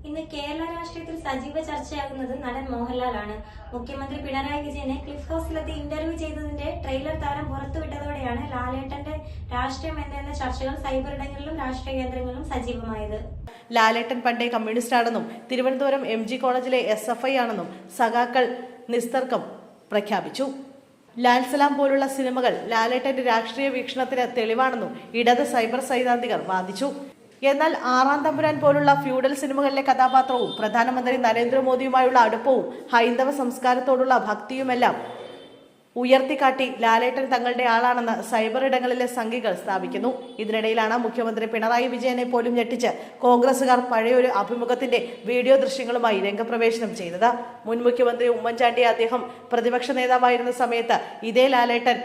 ഇന്ന് കേരള രാഷ്ട്രീയത്തിൽ സജീവ ചർച്ചയാകുന്നത് നടൻ മോഹൻലാലാണ്. മുഖ്യമന്ത്രി പിണറായി വിജയനെ ക്ലിഫ് ഹൌസിലെത്തി ഇന്റർവ്യൂ ചെയ്തതിന്റെ ട്രെയിലർ താരം പുറത്തുവിട്ടതോടെയാണ് ലാലേട്ടന്റെ രാഷ്ട്രീയം എന്ന ചർച്ചകൾ സൈബർ ഇടങ്ങളിലും രാഷ്ട്രീയ കേന്ദ്രങ്ങളിലും സജീവമായത്. ലാലേട്ടൻ പണ്ടേ കമ്മ്യൂണിസ്റ്റാണെന്നും തിരുവനന്തപുരം MG കോളേജിലെ SFI ആണെന്നും സഖാക്കൾ നിസ്തർക്കം പ്രഖ്യാപിച്ചു. ലാൽസലാം പോലുള്ള സിനിമകൾ ലാലേട്ടന്റെ രാഷ്ട്രീയ വീക്ഷണത്തിന് തെളിവാണെന്നും ഇടത് സൈബർ സൈദ്ധാന്തികർ വാദിച്ചു. എന്നാൽ ആറാം തമ്പുരാൻ പോലുള്ള ഫ്യൂഡൽ സിനിമകളിലെ കഥാപാത്രവും പ്രധാനമന്ത്രി നരേന്ദ്രമോദിയുമായുള്ള അടുപ്പവും ഹൈന്ദവ സംസ്കാരത്തോടുള്ള ഭക്തിയുമെല്ലാം ഉയർത്തിക്കാട്ടി ലാലേട്ടൻ തങ്ങളുടെ ആളാണെന്ന് സൈബർ ഇടങ്ങളിലെ സംഘികൾ സ്ഥാപിക്കുന്നു. ഇതിനിടയിലാണ് മുഖ്യമന്ത്രി പിണറായി വിജയനെ പോലും ഞെട്ടിച്ച് കോൺഗ്രസുകാർ പഴയൊരു അഭിമുഖത്തിന്റെ വീഡിയോ ദൃശ്യങ്ങളുമായി രംഗപ്രവേശനം ചെയ്തത്. മുൻ മുഖ്യമന്ത്രി ഉമ്മൻചാണ്ടിയെ അദ്ദേഹം പ്രതിപക്ഷ നേതാവായിരുന്ന സമയത്ത് ഇതേ ലാലേട്ടൻ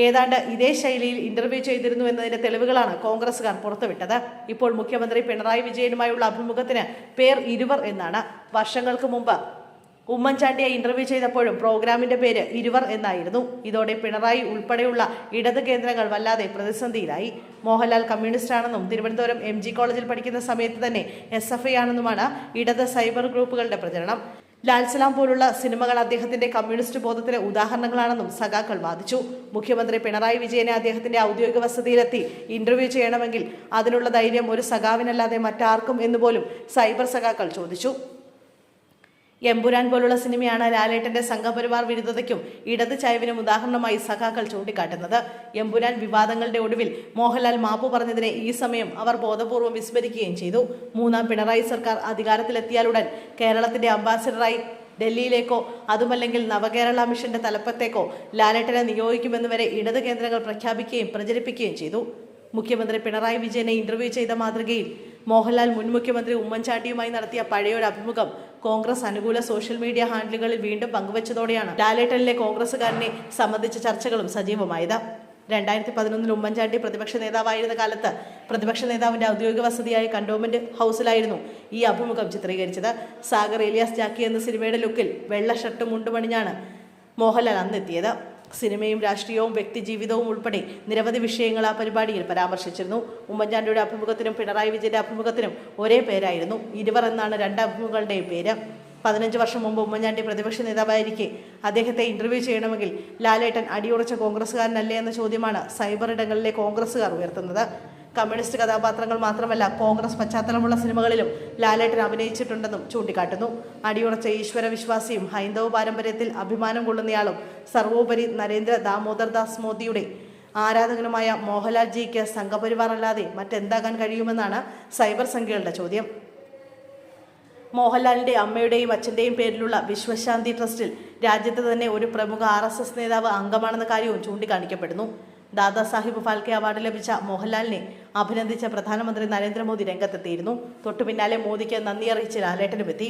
ഏതാണ്ട് ഇതേ ശൈലിയിൽ ഇന്റർവ്യൂ ചെയ്തിരുന്നു എന്നതിന്റെ തെളിവുകളാണ് കോൺഗ്രസുകാർ പുറത്തുവിട്ടത്. ഇപ്പോൾ മുഖ്യമന്ത്രി പിണറായി വിജയനുമായുള്ള അഭിമുഖത്തിന് പേർ ഇരുവർ എന്നാണ്. വർഷങ്ങൾക്ക് മുമ്പ് ഉമ്മൻചാണ്ടിയെ ഇന്റർവ്യൂ ചെയ്തപ്പോഴും പ്രോഗ്രാമിന്റെ പേര് ഇരുവർ എന്നായിരുന്നു. ഇതോടെ പിണറായി ഉൾപ്പെടെയുള്ള ഇടത് കേന്ദ്രങ്ങൾ വല്ലാതെ പ്രതിസന്ധിയിലായി. മോഹൻലാൽ കമ്മ്യൂണിസ്റ്റാണെന്നും തിരുവനന്തപുരം MG കോളേജിൽ പഠിക്കുന്ന സമയത്ത് തന്നെ SFI ആണെന്നുമാണ് ഇടത് സൈബർ ഗ്രൂപ്പുകളുടെ പ്രചരണം. ലാൽസലാം പോലുള്ള സിനിമകൾ അദ്ദേഹത്തിന്റെ കമ്മ്യൂണിസ്റ്റ് ബോധത്തിന് ഉദാഹരണങ്ങളാണെന്നും സഖാക്കൾ വാദിച്ചു. മുഖ്യമന്ത്രി പിണറായി വിജയനെ അദ്ദേഹത്തിന്റെ ഔദ്യോഗിക വസതിയിലെത്തി ഇന്റർവ്യൂ ചെയ്യണമെങ്കിൽ അതിനുള്ള ധൈര്യം ഒരു സഖാവിനല്ലാതെ മറ്റാർക്കും എന്നുപോലും സൈബർ സഖാക്കൾ ചോദിച്ചു. എമ്പുരാൻ പോലുള്ള സിനിമയാണ് ലാലേട്ടന്റെ സംഘപരിവാർ വിരുദ്ധതയ്ക്കും ഇടത് ചായ്വിനും ഉദാഹരണമായി സഖാക്കൾ ചൂണ്ടിക്കാട്ടുന്നത്. എമ്പുരാൻ വിവാദങ്ങളുടെ ഒടുവിൽ മോഹൻലാൽ മാപ്പു പറഞ്ഞതിനെ ഈ സമയം അവർ ബോധപൂർവ്വം വിസ്മരിക്കുകയും ചെയ്തു. മൂന്നാം പിണറായി സർക്കാർ അധികാരത്തിലെത്തിയാലുടൻ കേരളത്തിന്റെ അംബാസിഡറായി ഡൽഹിയിലേക്കോ അതുമല്ലെങ്കിൽ നവകേരള മിഷന്റെ തലപ്പത്തേക്കോ ലാലേട്ടനെ നിയോഗിക്കുമെന്ന് വരെ ഇടത് കേന്ദ്രങ്ങൾ പ്രഖ്യാപിക്കുകയും പ്രചരിപ്പിക്കുകയും ചെയ്തു. മുഖ്യമന്ത്രി പിണറായി വിജയനെ ഇന്റർവ്യൂ ചെയ്ത മാതൃകയിൽ മോഹൻലാൽ മുൻ മുഖ്യമന്ത്രി ഉമ്മൻചാണ്ടിയുമായി നടത്തിയ പഴയൊരു അഭിമുഖം കോൺഗ്രസ് അനുകൂല സോഷ്യൽ മീഡിയ ഹാൻഡിലുകളിൽ വീണ്ടും പങ്കുവച്ചതോടെയാണ് ലാലേട്ടനിലെ കോൺഗ്രസുകാരനെ സംബന്ധിച്ച ചർച്ചകളും സജീവമായത്. 2011 ഉമ്മൻചാണ്ടി പ്രതിപക്ഷ നേതാവായിരുന്ന കാലത്ത് പ്രതിപക്ഷ നേതാവിന്റെ ഔദ്യോഗിക വസതിയായ കണ്ടോൺമെന്റ് ഹൗസിലായിരുന്നു ഈ അഭിമുഖം ചിത്രീകരിച്ചത്. സാഗർ ഏലിയാസ് ജാക്കി എന്ന സിനിമയുടെ ലുക്കിൽ വെള്ള ഷർട്ടും മുണ്ടുമണിഞ്ഞാണ് മോഹൻലാൽ അന്നെത്തിയത്. സിനിമയും രാഷ്ട്രീയവും വ്യക്തിജീവിതവും ഉൾപ്പെടെ നിരവധി വിഷയങ്ങൾ ആ പരിപാടിയിൽ പരാമർശിച്ചിരുന്നു. ഉമ്മൻചാണ്ടിയുടെ അഭിമുഖത്തിനും പിണറായി വിജയന്റെ അഭിമുഖത്തിനും ഒരേ പേരായിരുന്നു. ഇരുവർ എന്നാണ് രണ്ട് അഭിമുഖങ്ങളുടെയും പേര്. 15 വർഷം മുമ്പ് ഉമ്മൻചാണ്ടി പ്രതിപക്ഷ നേതാവായിരിക്കെ അദ്ദേഹത്തെ ഇന്റർവ്യൂ ചെയ്യണമെങ്കിൽ ലാലേട്ടൻ അടിയുറച്ച കോൺഗ്രസുകാരനല്ലേ എന്ന ചോദ്യമാണ് സൈബർ ഇടങ്ങളിലെ കോൺഗ്രസുകാർ ഉയർത്തുന്നത്. കമ്മ്യൂണിസ്റ്റ് കഥാപാത്രങ്ങൾ മാത്രമല്ല കോൺഗ്രസ് പശ്ചാത്തലമുള്ള സിനിമകളിലും ലാലേട്ടൻ അഭിനയിച്ചിട്ടുണ്ടെന്നും ചൂണ്ടിക്കാട്ടുന്നു. അടിയുറച്ച ഈശ്വര വിശ്വാസിയും ഹൈന്ദവ പാരമ്പര്യത്തിൽ അഭിമാനം കൊള്ളുന്നയാളും സർവോപരി നരേന്ദ്ര ദാമോദർദാസ് മോദിയുടെ ആരാധകനുമായ മോഹൻലാൽ ജിക്ക് സംഘപരിവാർ അല്ലാതെ മറ്റെന്താകാൻ കഴിയുമെന്നാണ് സൈബർ സംഖ്യകളുടെ ചോദ്യം. മോഹൻലാലിന്റെ അമ്മയുടെയും അച്ഛന്റെയും പേരിലുള്ള വിശ്വശാന്തി ട്രസ്റ്റിൽ രാജ്യത്ത് തന്നെ ഒരു പ്രമുഖ RSS നേതാവ് അംഗമാണെന്ന കാര്യവും ചൂണ്ടിക്കാണിക്കപ്പെടുന്നു. ദാദാസാഹിബ് ഫാൽക്കെ അവാർഡ് ലഭിച്ച മോഹൻലാലിനെ അഭിനന്ദിച്ച പ്രധാനമന്ത്രി നരേന്ദ്രമോദി രംഗത്തെത്തിയിരുന്നു. തൊട്ടു പിന്നാലെ മോദിക്ക് നന്ദി അറിയിച്ച് ലാലേട്ടനുമെത്തി.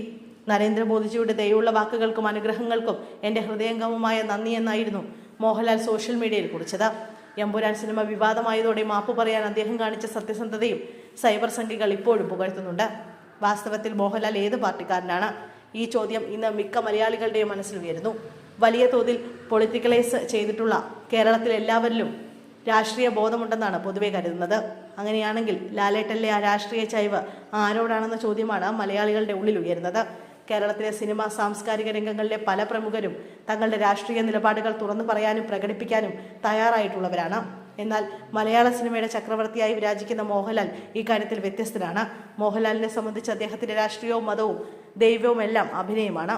നരേന്ദ്രമോദിജിയുടെ ദയുള്ള വാക്കുകൾക്കും അനുഗ്രഹങ്ങൾക്കും എൻ്റെ ഹൃദയംഗമമായ നന്ദി എന്നായിരുന്നു മോഹൻലാൽ സോഷ്യൽ മീഡിയയിൽ കുറിച്ചത്. എമ്പുരാൻ സിനിമ വിവാദമായതോടെ മാപ്പു പറയാൻ അദ്ദേഹം കാണിച്ച സത്യസന്ധതയും സൈബർ സംഘികൾ ഇപ്പോഴും പുകഴ്ത്തുന്നുണ്ട്. വാസ്തവത്തിൽ മോഹൻലാൽ ഏത് പാർട്ടിക്കാരനാണ്? ഈ ചോദ്യം ഇന്ന് മിക്ക മലയാളികളുടെയും മനസ്സിൽ ഉയരുന്നു. വലിയ തോതിൽ പൊളിറ്റിക്കലൈസ് ചെയ്തിട്ടുള്ള കേരളത്തിൽ എല്ലാവരിലും രാഷ്ട്രീയ ബോധമുണ്ടെന്നാണ് പൊതുവെ കരുതുന്നത്. അങ്ങനെയാണെങ്കിൽ ലാലേട്ടനിലെ ആ രാഷ്ട്രീയ ചൈവ് ആരോടാണെന്ന ചോദ്യമാണ് മലയാളികളുടെ ഉള്ളിൽ ഉയരുന്നത്. കേരളത്തിലെ സിനിമ സാംസ്കാരിക രംഗങ്ങളിലെ പല പ്രമുഖരും തങ്ങളുടെ രാഷ്ട്രീയ നിലപാടുകൾ തുറന്നു പറയാനും പ്രകടിപ്പിക്കാനും തയ്യാറായിട്ടുള്ളവരാണ്. എന്നാൽ മലയാള സിനിമയുടെ ചക്രവർത്തിയായി വിരാജിക്കുന്ന മോഹൻലാൽ ഈ കാര്യത്തിൽ വ്യത്യസ്തനാണ്. മോഹൻലാലിനെ സംബന്ധിച്ച് അദ്ദേഹത്തിന്റെ രാഷ്ട്രീയവും മതവും ദൈവവും എല്ലാം അഭിനയമാണ്.